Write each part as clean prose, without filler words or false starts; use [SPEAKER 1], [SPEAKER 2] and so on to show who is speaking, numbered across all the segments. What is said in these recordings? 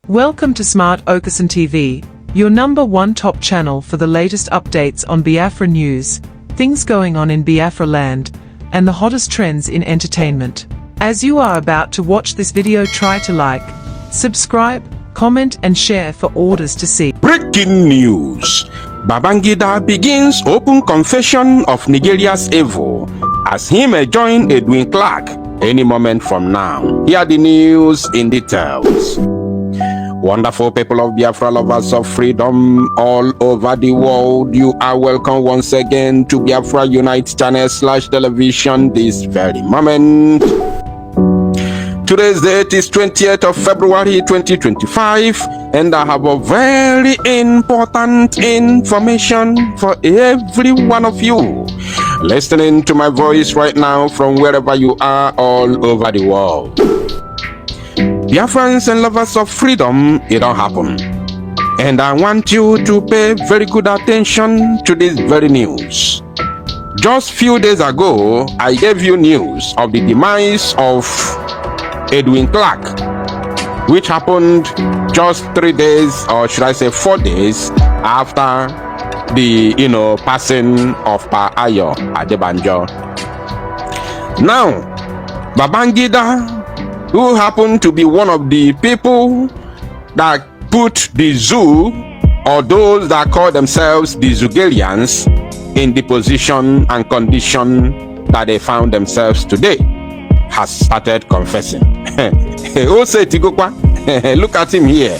[SPEAKER 1] Welcome to Smart Okasan TV, your #1 top channel for the latest updates on Biafra news, things going on in Biafra land, and the hottest trends in entertainment. As you are about to watch this video, try to like, subscribe, comment and share for orders to see.
[SPEAKER 2] Breaking news. Babangida begins open confession of Nigeria's evil as he may join Edwin Clark any moment from now. Here the news in details. Wonderful people of Biafra, lovers of freedom all over the world, you are welcome once again to Biafra Unite channel /television this very moment. Today's date is 20th of February 2025 and I have a very important information for every one of you listening to my voice right now from wherever you are all over the world. Biafrans and lovers of freedom, it don't happen. And I want you to pay very good attention to this very news. Just few days ago, I gave you news of the demise of Edwin Clark, which happened just 3 days, or should I say 4 days, after the passing of Pa Ayo Adebanjo. Now, Babangida, who happened to be one of the people that put the zoo, or those that call themselves the Zugarians, in the position and condition that they found themselves today, has started confessing. Look at him here.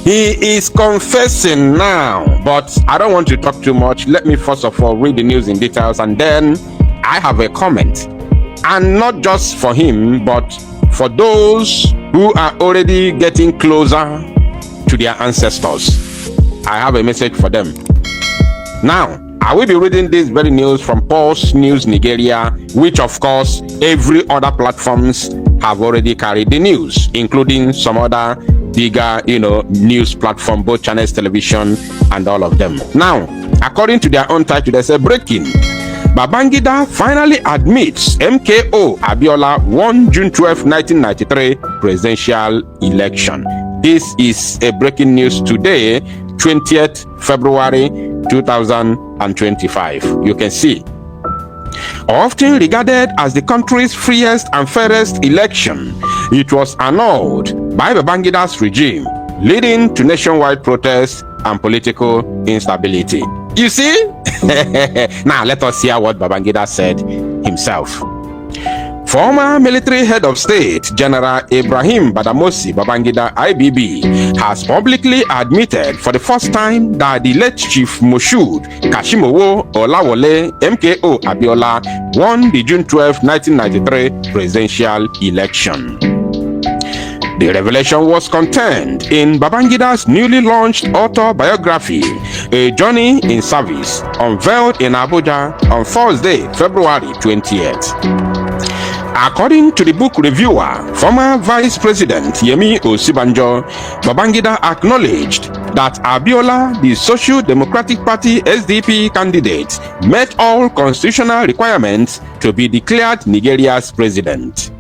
[SPEAKER 2] He is confessing now, but I don't want to talk too much. Let me first of all read the news in details, and then I have a comment. And not just for him, but for those who are already getting closer to their ancestors. I have a message for them. Now, I will be reading this very news from Pulse News Nigeria, which of course every other platforms have already carried the news, including some other bigger news platform, both channels, television and all of them. Now, according to their own title, they say breaking: Babangida finally admits MKO Abiola won June 12, 1993 presidential election. This is a breaking news today, 20th February 2025. You can see. Often regarded as the country's freest and fairest election, it was annulled by Babangida's regime, leading to nationwide protests and political instability. You see? Now let us hear what Babangida said himself. Former military head of state, General Ibrahim Babangida IBB, has publicly admitted for the first time that the late Chief Moshood Kashimowo Olawole MKO Abiola won the June 12, 1993 presidential election. The revelation was contained in Babangida's newly launched autobiography, A Journey in Service, unveiled in Abuja on Thursday, February 20th. According to the book reviewer, former Vice President Yemi Osibanjo, Babangida acknowledged that Abiola, the Social Democratic Party SDP candidate, met all constitutional requirements to be declared Nigeria's president.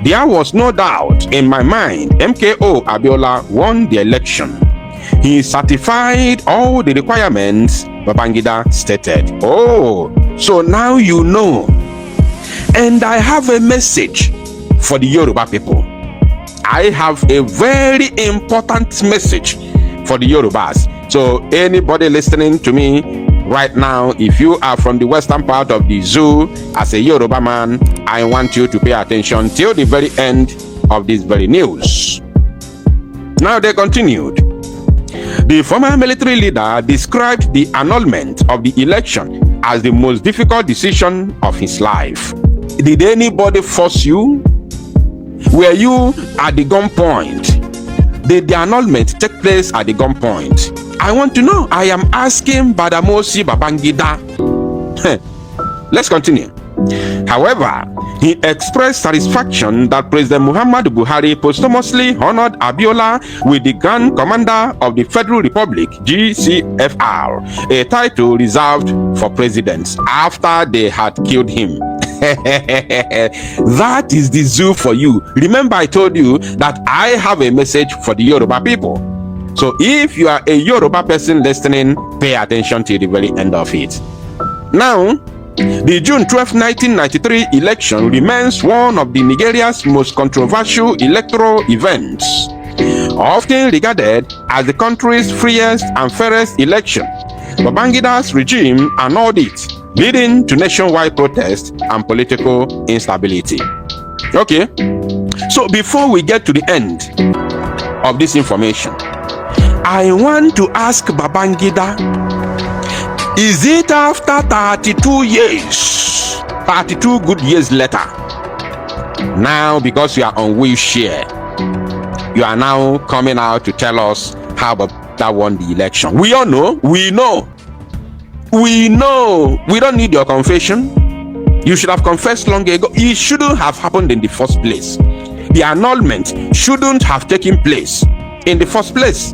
[SPEAKER 2] There was no doubt in my mind MKO Abiola won the election. He certified all the requirements, Babangida stated. Oh, so now you know. And I have a message for the Yoruba people. I have a very important message for the Yorubas. So anybody listening to me right now, if you are from the western part of the zoo, as a Yoruba man, I want you to pay attention till the very end of this very news. Now they continued. The former military leader described the annulment of the election as the most difficult decision of his life. Did anybody force you? Were you at the gunpoint? Did the annulment take place at the gunpoint? I want to know. I am asking Badamosi Babangida. Let's continue. However, he expressed satisfaction that President Muhammadu Buhari posthumously honored Abiola with the Grand Commander of the Federal Republic, GCFR, a title reserved for presidents, after they had killed him. That is the zoo for you. Remember, I told you that I have a message for the Yoruba people. So if you are a Yoruba person listening, pay attention to the very end of it. Now, the June 12, 1993 election remains one of the Nigeria's most controversial electoral events, often regarded as the country's freest and fairest election. Babangida's regime annulled it, leading to nationwide protests and political instability. Okay, so before we get to the end of this information, I want to ask Babangida, is it after 32 years, 32 good years later, now because you are on wheelchair, you are now coming out to tell us how Babangida won the election? We all know, we know, we don't need your confession. You should have confessed long ago. It shouldn't have happened in the first place. The annulment shouldn't have taken place in the first place.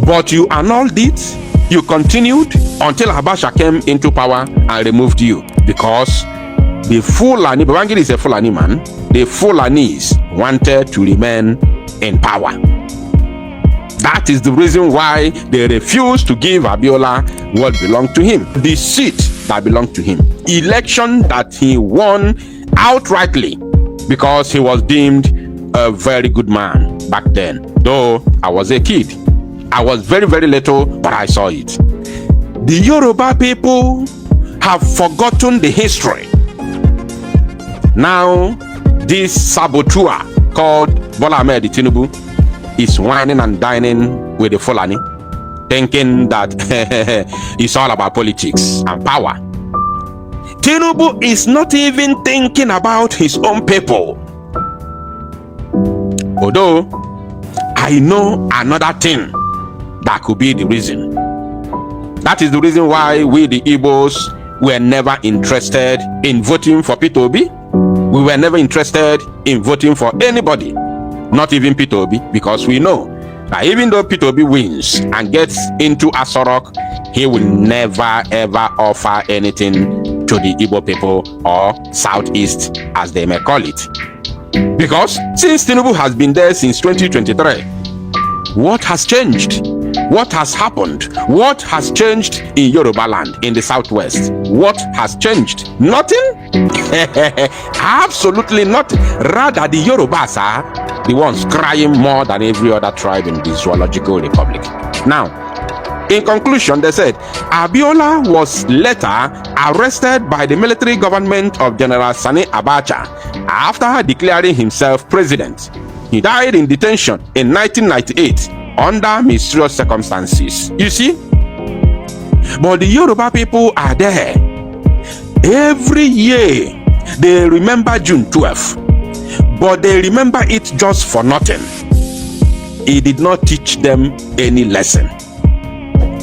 [SPEAKER 2] But you annulled it. You continued until Aisha came into power and removed you, because the Fulani, Babangida is a Fulani man, the Fulanis wanted to remain in power. That is the reason why they refused to give Abiola what belonged to him, the seat that belonged to him, election that he won outrightly, because he was deemed a very good man back then. Though I was a kid, I was very, very little, but I saw it. The Yoruba people have forgotten the history. Now, this saboteur called Bola Ahmed Tinubu is whining and dining with the Fulani, thinking that it's all about politics and power. Tinubu is not even thinking about his own people. Although, I know another thing that could be the reason. That is the reason why we, the Igbos, were never interested in voting for P2B. We were never interested in voting for anybody, not even P2B, because we know that even though P2B wins and gets into Asorok, he will never ever offer anything to the Igbo people, or Southeast as they may call it. Because since Tinubu has been there since 2023, what has changed? What has happened? What has changed in Yoruba land, in the Southwest? What has changed? Nothing? Absolutely nothing. Rather, the Yorubas are the ones crying more than every other tribe in the Zoological Republic. Now, in conclusion, they said Abiola was later arrested by the military government of General Sani Abacha after declaring himself president. He died in detention in 1998 under mysterious circumstances. You see? But the Yoruba people are there. Every year they remember June 12th, but they remember it just for nothing. He did not teach them any lesson.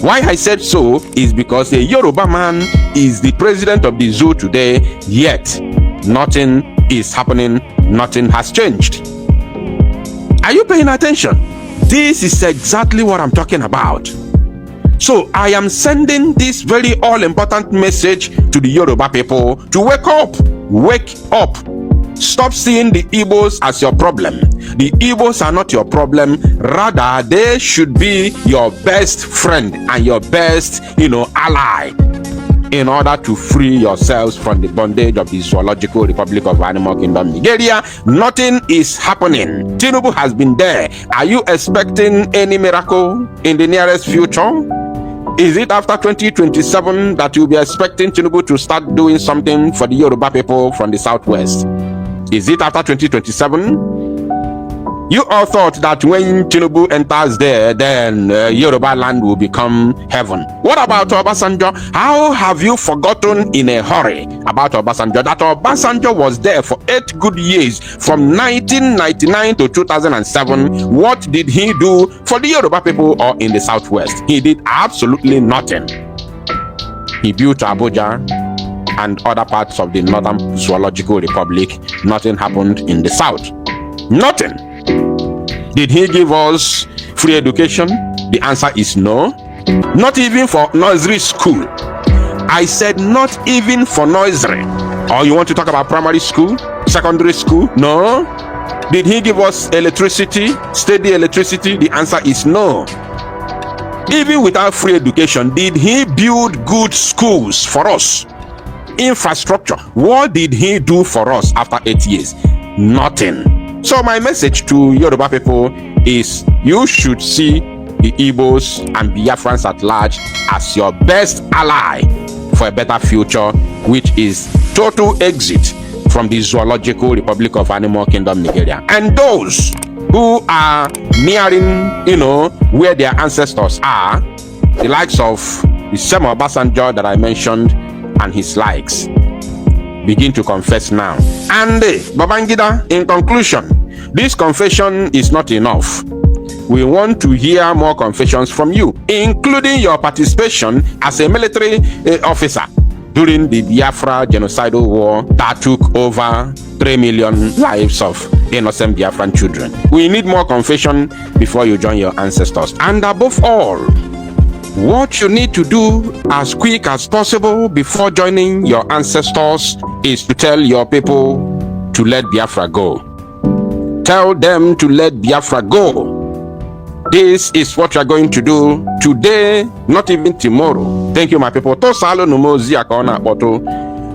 [SPEAKER 2] Why I said so is because a Yoruba man is the president of the zoo today, yet nothing is happening, nothing has changed. Are you paying attention? This is exactly what I'm talking about. So I am sending this very all-important message to the Yoruba people to wake up. Wake up. Stop seeing the Igbos as your problem. The Igbos are not your problem. Rather, they should be your best friend and your best, ally, in order to free yourselves from the bondage of the Zoological Republic of Animal Kingdom, Nigeria. Nothing is happening. Tinubu has been there. Are you expecting any miracle in the nearest future? Is it after 2027 that you'll be expecting Tinubu to start doing something for the Yoruba people from the Southwest? Is it after 2027? You all thought that when Tinubu enters there, then Yoruba land will become heaven. What about Obasanjo? How have you forgotten in a hurry about Obasanjo? That Obasanjo was there for 8 good years, from 1999 to 2007. What did he do for the Yoruba people or in the Southwest? He did absolutely nothing. He built Abuja and other parts of the Northern Zoological Republic. Nothing happened in the South. Nothing. Did he give us free education? The answer is no. Not even for nursery school. I said not even for nursery. Or you want to talk about primary school, secondary school? No. Did he give us electricity, steady electricity? The answer is no. Even without free education, did he build good schools for us? Infrastructure. What did he do for us after 8 years? Nothing. So my message to Yoruba people is you should see the Igbos and Biafrans at large as your best ally for a better future, which is total exit from the zoological Republic of Animal Kingdom, Nigeria. And those who are nearing, where their ancestors are, the likes of the same Obasanjo that I mentioned and his likes, begin to confess now. And Babangida, in conclusion, this confession is not enough. We want to hear more confessions from you, including your participation as a military officer during the Biafra genocidal war that took over 3 million lives of innocent Biafran children. We need more confession before you join your ancestors. And above all, what you need to do as quick as possible before joining your ancestors is to tell your people to let Biafra go. Tell them to let Biafra go. This is what you are going to do today, not even tomorrow. Thank you, my people.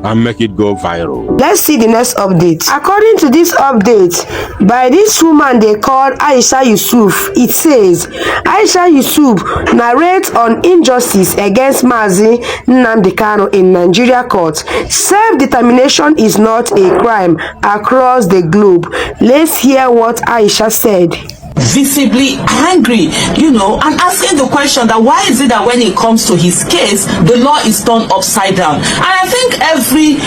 [SPEAKER 2] And make it go viral.
[SPEAKER 3] Let's see the next update. According to this update by this woman they call Aisha Yesufu, it says Aisha Yesufu narrates on injustice against Mazi Nnamdi Kanu in Nigeria court. Self-determination is not a crime across the globe. Let's hear what Aisha said.
[SPEAKER 4] Visibly angry, and asking the question that why is it that when it comes to his case, the law is turned upside down. And I think every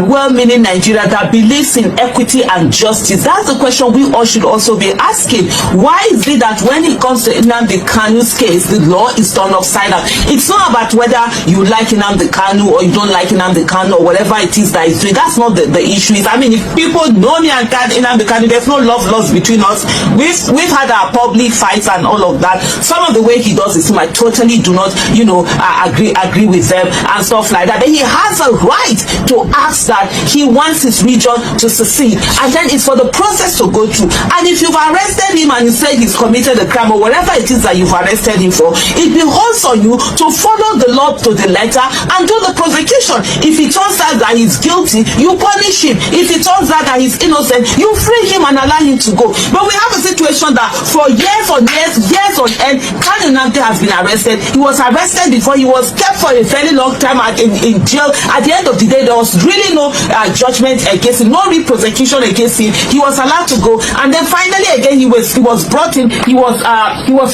[SPEAKER 4] well-meaning Nigerian that believes in equity and justice, that's the question we all should also be asking. Why is it that when it comes to Nnamdi Kanu's case, the law is turned upside down? It's not about whether you like Nnamdi Kanu or you don't like Nnamdi Kanu or whatever it is that he's doing. That's not the issue. I mean, if people know me and Nnamdi Kanu, there's no love lost between us. We've had our public fights and all of that. Some of the way he does it, I totally do not, agree with them and stuff like that. Then he has a right to ask that he wants his region to secede, and then it's for the process to go through. And if you've arrested him and you say he's committed a crime or whatever it is that you've arrested him for, it behoves on you to follow the law to the letter and do the prosecution. If it turns out that he's guilty, you punish him. If it turns out that he's innocent, you free him and allow him to go. But we have a situation that for years on end, Kanu Nnamdi has been arrested. He was arrested before. He was kept for a very long time in jail. At the end of the day, there was really no judgment against him, no re-prosecution against him. He was allowed to go, and then finally again he was brought in. He was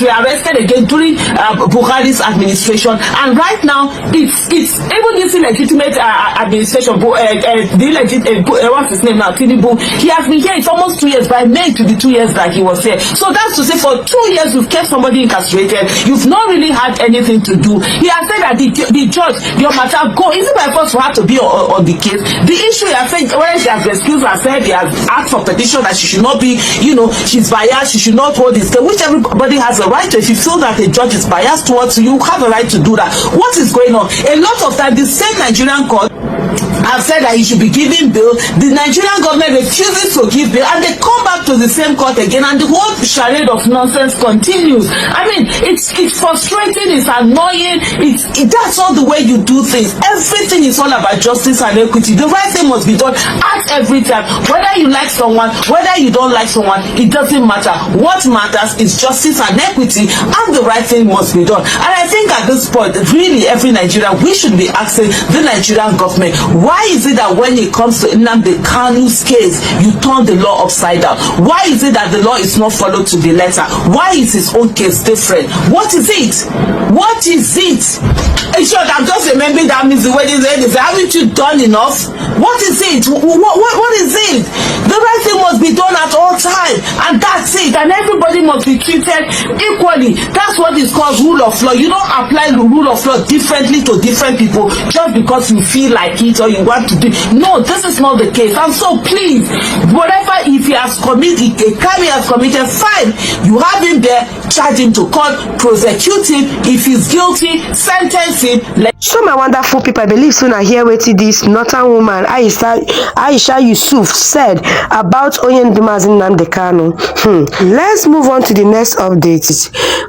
[SPEAKER 4] rearrested again during Buhari's administration. And right now, it's even this illegitimate administration. What's his name now? Tinubu. He has been here. It's almost 2 years. By May to be 2 years that he was here. So that's to say, for 2 years you've kept somebody incarcerated. You've not really had anything to do. He has said that the judge, your matter, go. Is it by force for her to be on the case? The issue, I think, when she has excused herself, he has asked for petition that she should not be, she's biased. She should not hold this case, which everybody has a right to. If you feel that a judge is biased towards you, you have a right to do that. What is going on? A lot of time, the same Nigerian court have said that he should be given bail. The Nigerian government refuses to give bail, and they come back to the same court again, and the whole charade of nonsense continues. I mean, it's frustrating, it's annoying. That's all the way you do things. Everything is all about justice and equity. The right thing must be done at every time. Whether you like someone, whether you don't like someone, it doesn't matter. What matters is justice and equity, and the right thing must be done. And I think at this point, really, every Nigerian, we should be asking the Nigerian government, why is it that when it comes to Nnamdi Kanu's case, you turn the law upside down? Why is it that the law is not followed to the letter? Why is his own case different? What is it? What is it? In short, I'm just remembering that Mr. Wedding said, haven't you done enough? What is it? What is it? The right thing must be done at all times, and that's it. And everybody must be treated equally. That's what is called rule of law. You don't apply the rule of law differently to different people just because you feel like it or you want to do. No, this is not the case. And so please, whatever, if he has committed a crime, he has committed, fine. You have him there, charge him to court, prosecute him. If he's guilty, sentence party.
[SPEAKER 3] So my wonderful people, I believe soon I hear what this northern woman Aisha Yesufu said about Oyendumaz Nnamdi Kanu. Let's move on to the next update.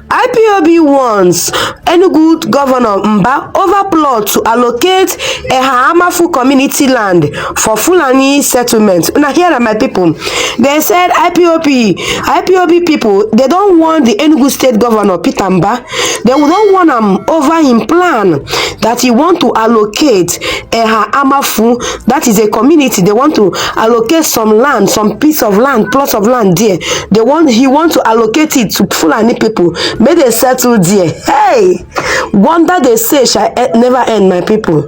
[SPEAKER 3] IPOB warns Enugu Governor Mba over plot to allocate a Hamafu community land for Fulani settlement. Now here are my people. They said IPOB people, they don't want the Enugu State Governor Peter Mba. They don't want him over him plan that he want to allocate a Hamafu, that is a community. They want to allocate some land, some piece of land, plots of land there. He want to allocate it to Fulani people. May they settle there. Hey, wonder they say shall never end, my people.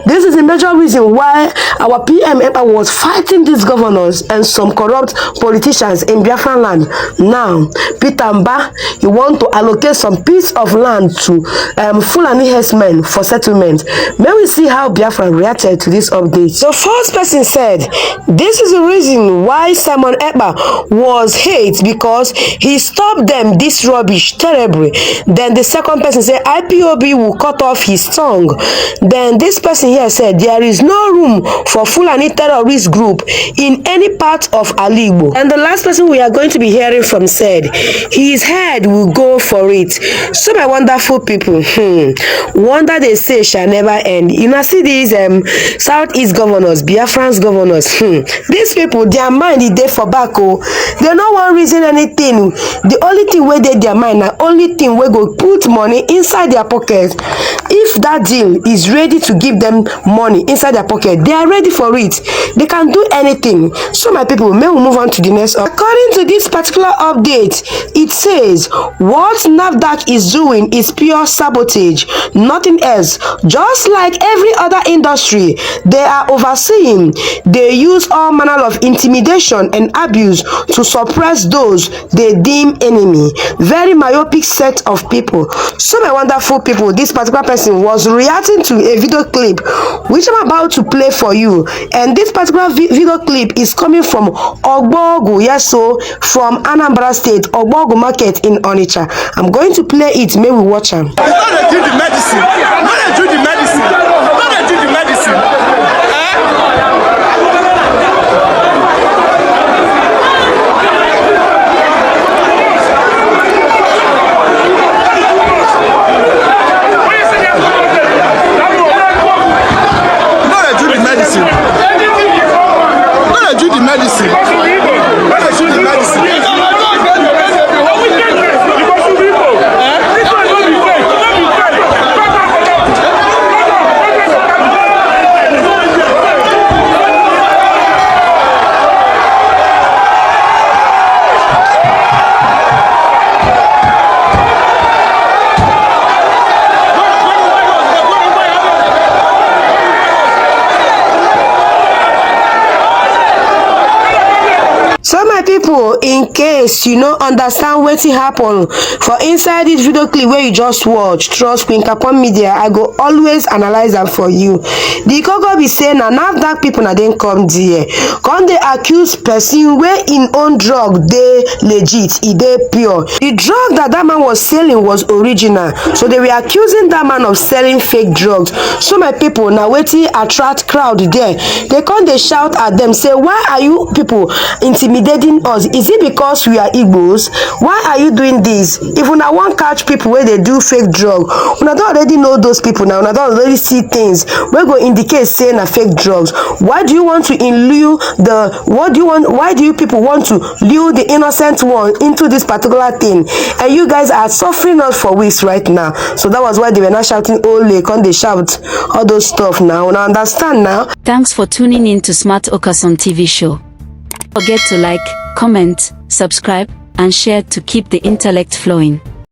[SPEAKER 3] This is the major reason why our PM was fighting these governors and some corrupt politicians in Biafra land. Now, Peter Mba, he want to allocate some piece of land to Fulani herdsmen for settlement. May we see how Biafra reacted to this update. The first person said, this is the reason why Simon Ekpa was hate, because he stopped them this rubbish terribly. Then the second person said, IPOB will cut off his tongue. Then this person here said, there is no room for Fulani terrorist group in any part of Aligbo. And the last person we are going to be hearing from said, his head will go for it. So my wonderful people, wonder they say shall never end. You know, see these Southeast governors, Biafran's governors, these people, their mind is there for back. They no one reason anything. The only thing where they their mind, the only thing where go put money inside their pocket. If that deal is ready to give them money inside their pocket, they are ready for it. They can do anything. So my people, may we move on to the next. According to this particular update, it says what NAFDAC is doing is pure sabotage, nothing else. Just like every other industry they are overseeing, they use all manner of intimidation and abuse to suppress those they deem enemy. Very myopic set of people. So my wonderful people, this particular person was reacting to a video clip which I'm about to play for you, and this particular video clip is coming from Ogbogu, yes, so from Anambra State, Ogbogu Market in Onitsha. I'm going to play it. May we watch him.
[SPEAKER 5] Not do the medicine. Not do the medicine. Not do the medicine.
[SPEAKER 3] People, in case you no understand wetin happen for inside this video clip where you just watch, trust Queen Capon Media, I go always analyze them for you. The Coco be saying na NAFDAC people na then come there, come they accuse person where in own drug they legit, they pure. The drug that man was selling was original, so they were accusing that man of selling fake drugs. So my people, now wetin attract crowd there, they come they shout at them, say, why are you people intimidating us? Is it because we are Igbos? Why are you doing this? If una wan catch people where they do fake drug, una don't already know those people now, una don't already see things where go indicate saying na fake drugs. Why do you want to lure why do you people want to lure the innocent one into this particular thing? And you guys are suffering us for weeks right now. So that was why they were not shouting ole, come they shout all those stuff now. Una understand now?
[SPEAKER 6] Thanks for tuning in to Smart Okason TV show. Don't forget to like, comment, subscribe, and share to keep the intellect flowing.